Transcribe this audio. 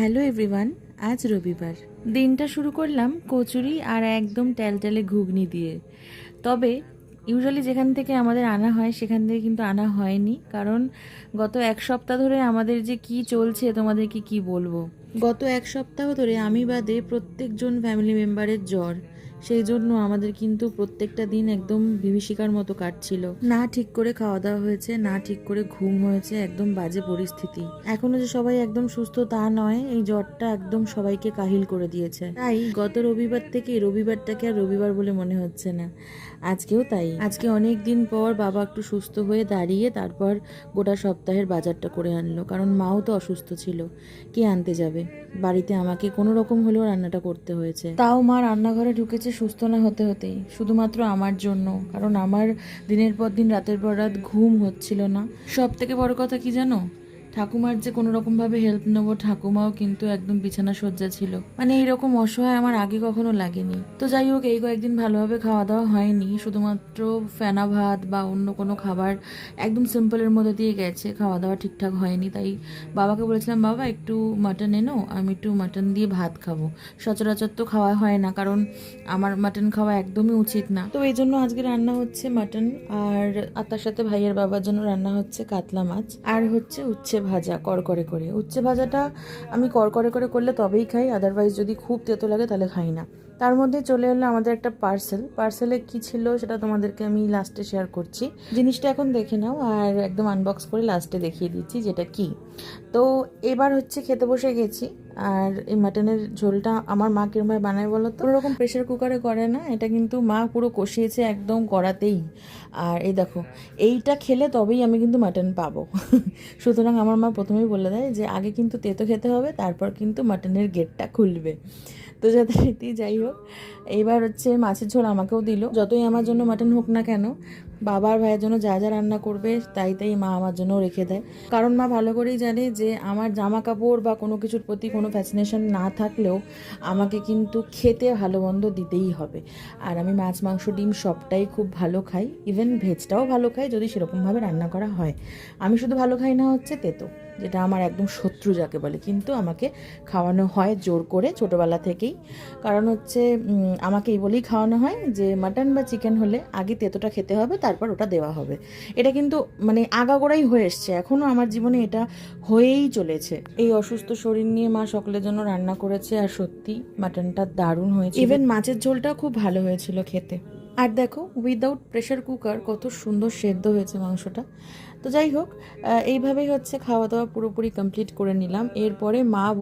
Hello everyone, আজ রবিবার। দিনটা শুরু করলাম কচুরি আর একদম ট্যালট্যালে ঘুগনি দিয়ে। তবে ইউজুয়ালি যেখান থেকে আমাদের আনা হয় সেখান থেকে কিন্তু আনা হয়নি, কারণ গত এক সপ্তাহ ধরে আমাদের যে কি চলছে তোমাদেরকে কি বলবো। গত এক সপ্তাহ ধরে আমি বাদে প্রত্যেকজন ফ্যামিলি মেম্বারের জ্বর। সেই জন্য আমাদের কিন্তু প্রত্যেকটা দিন একদম বিভীষিকার মতো কাটছিল। না ঠিক করে খাওয়া দাওয়া হয়েছে, না ঠিক করে ঘুম হয়েছে, একদম বাজে পরিস্থিতি। এখনো যে সবাই একদম সুস্থ তা নয়, এই জ্বরটা একদম সবাইকে কাহিল করে দিয়েছে। তাই গত রবিবার থেকে এই রবিবারটাকে আর রবিবার বলে মনে হচ্ছে না। আজকেও তাই। আজকে অনেক দিন পর বাবা একটু সুস্থ হয়ে দাঁড়িয়ে তারপর গোটা সপ্তাহের বাজারটা করে আনলো, কারণ মাও তো অসুস্থ ছিল। কে আনতে যাবে? বাড়িতে আমাকে কোনো রকম হলেও রান্নাটা করতে হয়েছে। তাও মা রান্নাঘরে ঢুকেছে সুস্থ না হতে হতেই, শুধুমাত্র আমার জন্য, কারণ আমার দিনের পর দিন রাতের পর রাত ঘুম হচ্ছিল না। সব থেকে বড় কথা কি জানো, ঠাকুমার যে কোনো রকম ভাবে হেল্প নেবো, ঠাকুমাও কিন্তু একদম বিছানা সজ্জা ছিল। মানে এইরকম অসহায় আমার আগে কখনো লাগেনি। তো যাই হোক, এই কয়েকদিন ভালোভাবে খাওয়া দাওয়া হয়নি, শুধুমাত্র ফেনা ভাত বা অন্য কোনো খাবার একদম সিম্পলের মধ্যে দিয়ে গেছে, খাওয়া দাওয়া ঠিকঠাক হয়নি। তাই বাবাকে বলেছিলাম, বাবা একটু মাটন এনো, আমি একটু মাটন দিয়ে ভাত খাবো। সচরাচর তো খাওয়া হয় না, কারণ আমার মাটন খাওয়া একদমই উচিত না। তো এই জন্য আজকে রান্না হচ্ছে মাটন, আর তার সাথে ভাইয়ের বাবার জন্য রান্না হচ্ছে কাতলা মাছ, আর হচ্ছে উচ্ছে ভাজা করকরে করে। উচ্ছে ভাজাটা আমি করকরে করে করলে তবেই খাই, আদারওয়াইজ যদি খুব তেতো লাগে তাহলে খাই না। তার মধ্যে চলে এলো আমাদের একটা পার্সেলে কি ছিল সেটা তোমাদেরকে আমি লাস্টে শেয়ার করছি। জিনিসটা এখন দেখে নাও, আর একদম আনবক্স করে লাস্টে দেখিয়ে দিচ্ছি যেটা কি। তো এবার হচ্ছে খেতে বসে গেছি। আর এই মাটনের ঝোলটা আমার মা কিরমভাবে বানায় বলো তো, কোনো রকম প্রেশার কুকারে করে না, এটা কিন্তু মা পুরো কষিয়েছে একদম কড়াতেই। আর এই দেখো, এইটা খেলে তবেই আমি কিন্তু মাটন পাবো। সুতরাং আমার মা প্রথমেই বলে দেয় যে আগে কিন্তু তেতো খেতে হবে, তারপর কিন্তু মাটনের গেটটা খুলবে। তো যথারীতি যাই হোক, এইবার হচ্ছে মাছের ঝোল আমাকেও দিল। যতই আমার জন্য মাটন হোক না কেন, বাবার ভাইয়ের জন্য যা যা রান্না করবে তাই তাই মা আমার জন্য রেখে দেয়। কারণ মা ভালো করেই জানে যে আমার জামা কাপড় বা কোনো কিছুর প্রতি কোনো ফ্যাসিনেশন না থাকলেও আমাকে কিন্তু খেতে ভালো মন্দ দিতেই হবে। আর আমি মাছ মাংস ডিম সবটাই খুব ভালো খাই, ইভেন ভেজটাও ভালো খাই যদি সেরকমভাবে রান্না করা হয়। আমি শুধু ভালো খাই না হচ্ছে তেতো, যেটা আমার একদম শত্রু যাকে বলে, কিন্তু আমাকে খাওয়ানো হয় জোর করে ছোটোবেলা থেকেই। কারণ হচ্ছে আমাকে এই বলেই খাওয়ানো হয় যে মাটন বা চিকেন হলে আগে তেতোটা খেতে হবে, তারপর ওটা দেওয়া হবে। এটা কিন্তু মানে আগাগোড়াই হয়ে এসছে, এখনও আমার জীবনে এটা হয়েই চলেছে। এই অসুস্থ শরীর নিয়ে মা সকলের জন্য রান্না করেছে, আর সত্যি মাটনটা দারুণ হয়েছে, ইভেন মাছের ঝোলটাও খুব ভালো হয়েছিল খেতে। আর দেখো, উইদাউট প্রেশার কুকার কত সুন্দর সেদ্ধ হয়েছে মাংসটা। তো যাই হোক, এইভাবেই হচ্ছে খাওয়া দাওয়া পুরোপুরি কমপ্লিট করে নিলাম। এরপরে মা